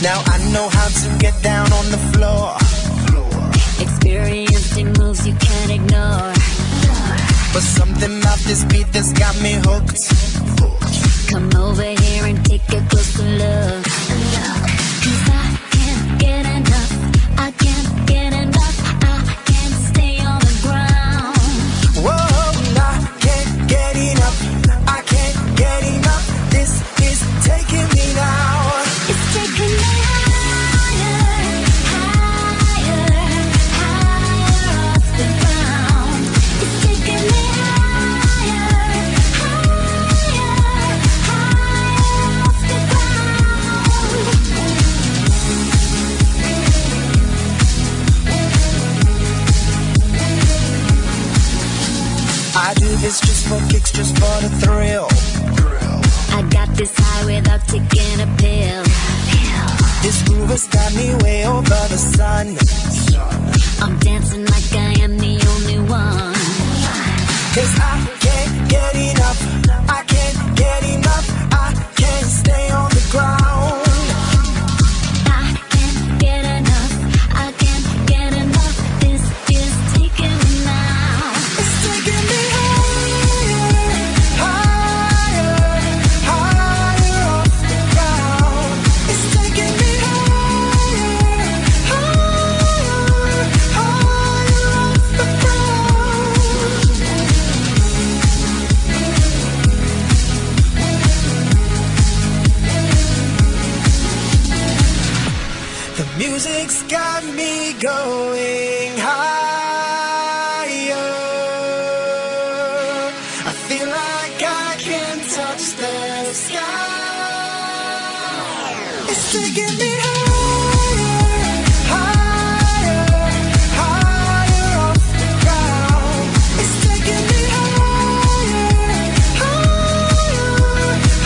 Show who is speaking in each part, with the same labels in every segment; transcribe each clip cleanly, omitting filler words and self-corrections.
Speaker 1: Now I know how to get down on the floor.
Speaker 2: Experiencing moves you can't ignore.
Speaker 1: But something about this beat that's got me hooked.
Speaker 2: Come over here and take a closer look. 'Cause I can't get enough. I can't get enough. I can't stay on the ground.
Speaker 1: Whoa, I can't get enough. I can't get enough. This is taking me now.
Speaker 2: It's taking me higher, higher, higher off the ground. It's taking me higher, higher, higher off the
Speaker 1: I do this just for kicks, just for the thrill.
Speaker 2: I got this high without taking a pill.
Speaker 1: This groove has got me way over the sun.
Speaker 2: I'm dancing like I am the only one.
Speaker 1: 'Cause I can't get enough. I can't get enough. I can't stay on the ground.
Speaker 2: I can't get enough. I can't get enough. This is taking me now.
Speaker 1: It's taking me higher, higher, higher off the ground. It's taking me higher, higher, higher off the ground. The music's got me going higher. I feel like I can touch the sky. It's taking me higher, higher, higher off the ground. It's taking me higher, higher,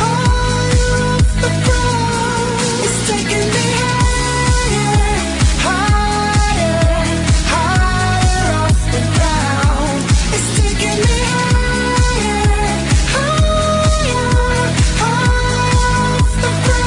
Speaker 1: higher off the ground. It's taking me higher, higher, higher off the ground. It's taking me higher, higher, higher off the ground.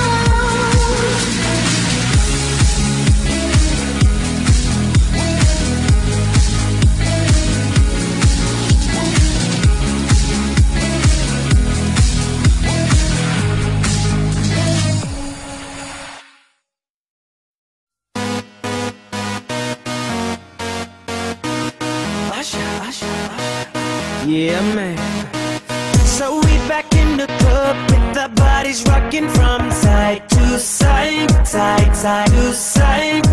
Speaker 3: Yeah, man. So we back in the club with our bodies rocking from side to side, side, side to side.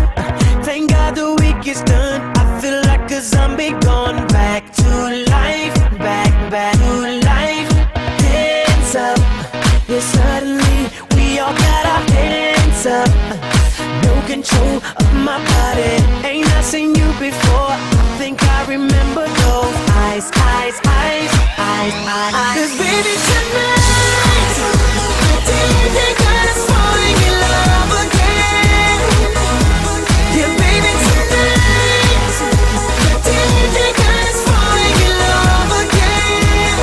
Speaker 3: Thank God the week is done. I feel like a zombie gone back to life, back to life. Hands up, yeah, suddenly we all got our hands up. No control of my body. Ain't I seen you before? I think I remember those eyes, eyes, eyes, eyes, eyes. 'Cause baby tonight, they got us falling in love again. Yeah, baby tonight, they got us falling in love again.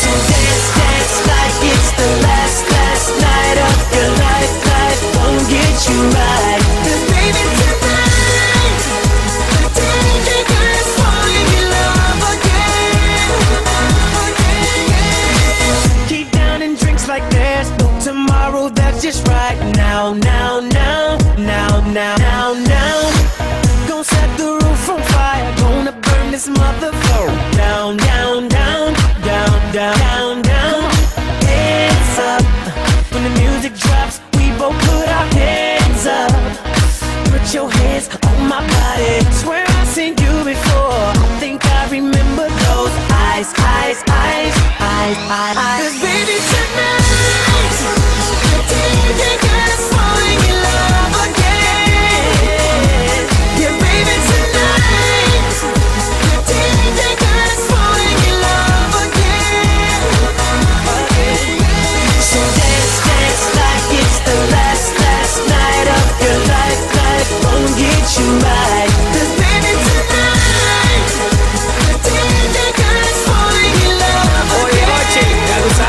Speaker 3: So dance, dance like it's the last night of your life. Life won't get you right. 'Cause baby tonight, they got us falling in love again. Keep down and drinks like there's no tomorrow. That's just right now, now, now, now, now, now, now. Gonna set the roof on fire. Gonna burn this motherfucker down, down, down, down, down, down, down. Hands up when the music drops. We both put our hands up. Put your hands on my body. Swear I've seen you before. I think I remember those eyes, eyes, eyes, eyes, eyes. 'Cause baby tonight, they got us falling in love again. Yeah, baby tonight, they got us falling in love again. So dance, dance like it's the last night of your life. Life won't get you right. 'Cause baby tonight, they got us falling in love again.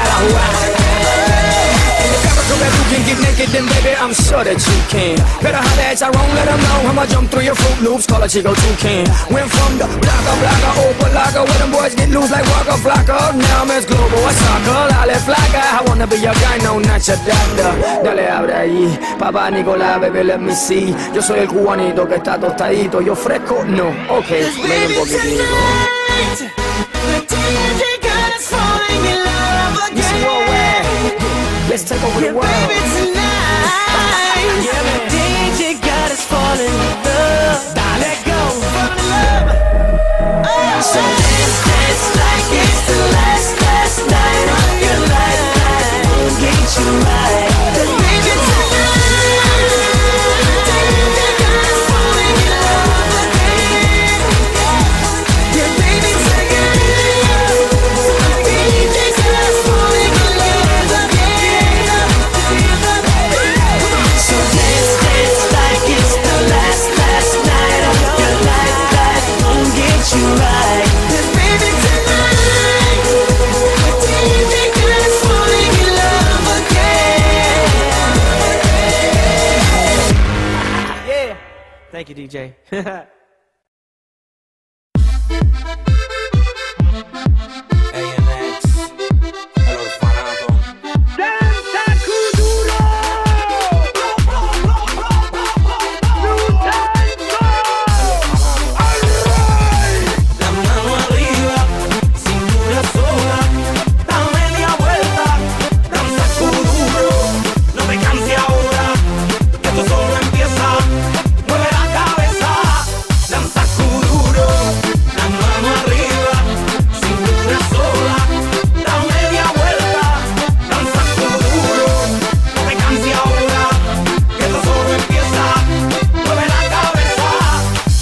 Speaker 1: sure that you can. Better holler at Tyrone, let him know I'ma jump through your Fruit Loops, call a Chico Toucan. Went from the blocka, open locker, where them boys get loose like Waka Flocka. Now I'm as global as soccer, I let Flocka. I wanna be your guy, no, not your doctor. Dale, abre ahí, papá Nicolás, baby, let me see. Yo soy el cubanito que está tostadito, yo fresco, no, ok, ven un poquitito. Let's take over the world. Yeah, man. DJ got us falling in love. Let go, fall in love. So dance like it's the last night of your life. We'll get you right. Baby, tonight, DJ got us falling in love again. Yeah, baby, tonight, DJ got us falling in love again. So dance like it's the last night of your life. Won't get you right. Cause baby tonight, DJ got us falling in love again. Yeah. Thank you, DJ.
Speaker 4: ANX, el orfanato. La mano arriba, cintura sola, da media vuelta, danza kuduro, no te canses ahora, que esto solo empieza, mueve la cabeza, danza kuduro, la mano arriba, cintura sola, da media vuelta, danza kuduro, no te canses ahora, que esto solo empieza, mueve la cabeza,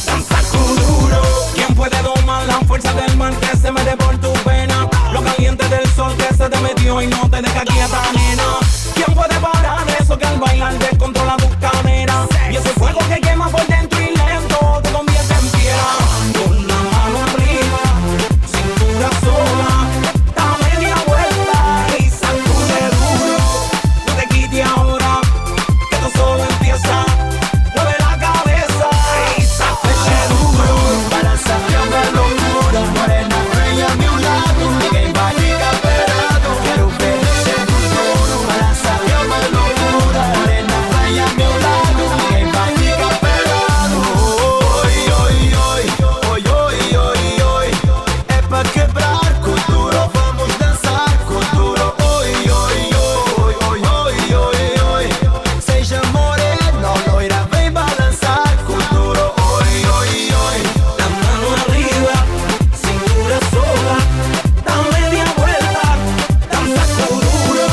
Speaker 4: danza kuduro. ¿Quién puede domar la fuerza del mar que se mete por tu pena? Lo caliente del sol que se te metió y no te deja quieta, nena. ¿Quién puede parar eso que al bailar descontrola tus caderas? Y ese fuego que quema por dentro y lento te convierte en piedra. Con la mano arriba, cintura sola, da media vuelta y sacude duro. No te quites ahora, que esto solo empieza. Mueve la cabeza y sacude duro. Balanzate una locura, morena, bella a mi lado. Ninguém vai ficar parado. Quero ver esse futuro. Balançate uma loucura, morena, bella a meu lado. Ninguém vai ficar parado. Oi, oi, oi, oi, oi, oi, oi. É pra quebrar com duro, vamos dançar com duro. Oi, oi, oi, oi, oi, oi, oi. Seja morena, loira, vem balançar com duro. Oi, oi, oi. La mano arriba, cintura sola, da media vuelta, danza kuduro.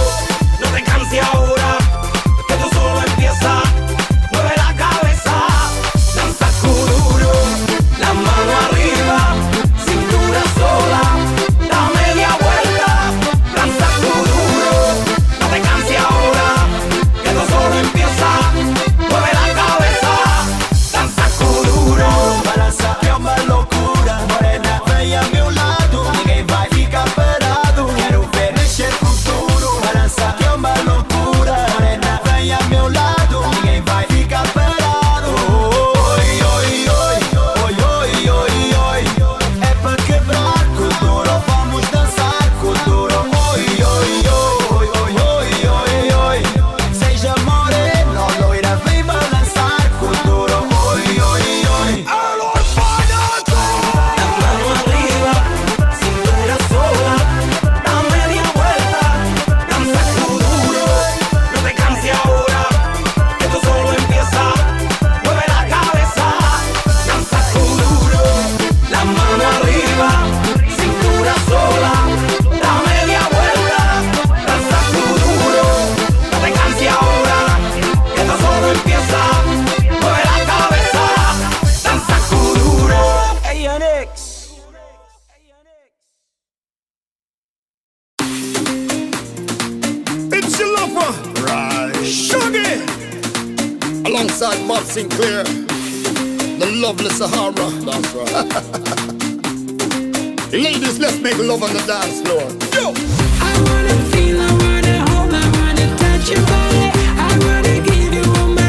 Speaker 4: No te canses ahora, que esto solo empieza. Mueve la cabeza, danza kuduro. La mano arriba, cintura sola, da media vuelta, danza kuduro. No te canses ahora, que esto solo empieza. Mueve la cabeza, danza kuduro. Balança é uma loucura, morena, vem a meu lado. Ninguém vai ficar parado. Quero ver mexer futuro. Balança é uma loucura, morena, vem a meu lado. Ninguém vai ficar parado. Oi, oi, oi, oi, oi, oi, oi. É pra quebrar com duro, vamos dançar com duro. Oi, oi, oi, oi, oi, oi, oi. Seja morena, loira, vem balançar com duro. Oi, oi, oi. La mano arriba, cintura sola, da media vuelta, danza kuduro. No te canses ahora, que esto solo empieza. Mueve la cabeza, danza kuduro. La mano arriba, cintura sola, da media vuelta, danza kuduro. No te canses ahora, que esto solo empieza. Mueve la cabeza, danza kuduro.
Speaker 1: ANX.
Speaker 5: It's your lover, right? Shuggy, alongside Bob Sinclair, the lovely Sahara. That's right. Ladies, let's make love on the dance floor. Yo!
Speaker 3: I wanna feel, I wanna hold, I wanna touch your body. I wanna give you all my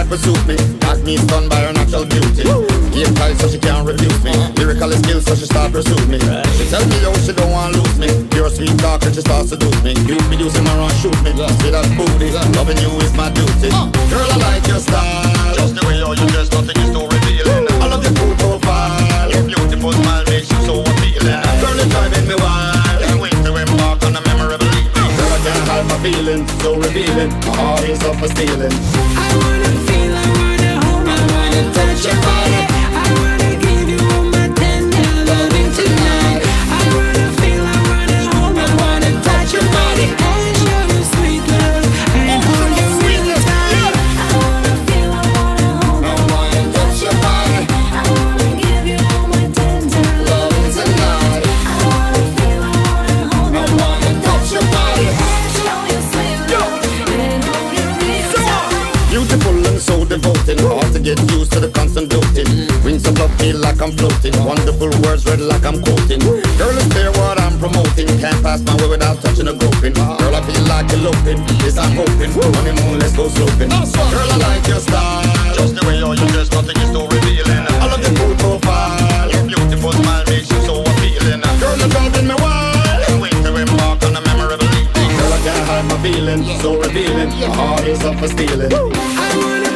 Speaker 5: pursuit me. Got me stunned by her natural beauty. Game tight so she can't refuse me. Lyrical skills so she start pursue me. She tell me yo she don't want lose me. Pure sweet talk and she starts seduce me. You be using my run shoot me. See that booty, loving you is my duty. Girl I like your style, just the way you dress, nothing is too revealing. I love your cool profile, your beautiful smile makes you so appealing. Girl you're driving me wild, can't wait to embark on a memorable evening. Girl I can't hide my feelings, so revealing. My heart is up for stealing.
Speaker 3: I wanna feel, I wanna hold, I wanna touch your body. I wanna give you all my tender loving tonight. I wanna feel, I wanna hold, I wanna touch your body and show you sweet love and hold you really tight.
Speaker 2: I wanna feel, I wanna hold, I wanna touch your body. I wanna give you all my tender loving tonight. I wanna feel, I wanna hold, I wanna touch your body and show you sweet love and hold you really tight.
Speaker 5: Beautiful and so devoted, hard to get used to the constant doting. Wings of love feel like I'm floating, wonderful words read like I'm quoting. Girl, it's clear what I'm promoting, can't pass my way without touching a groping. Girl, I feel like eloping, yes I'm hoping, honeymoon let's go sloping. Girl, I like your style, just the way you dress, nothing is too revealing. I love your cool profile, your beautiful smile makes you so appealing. Girl, you're driving me wild, can't wait to embark on a memorable evening. Girl, I can't hide my feelings, so revealing, my heart is up for stealing.
Speaker 3: I wanna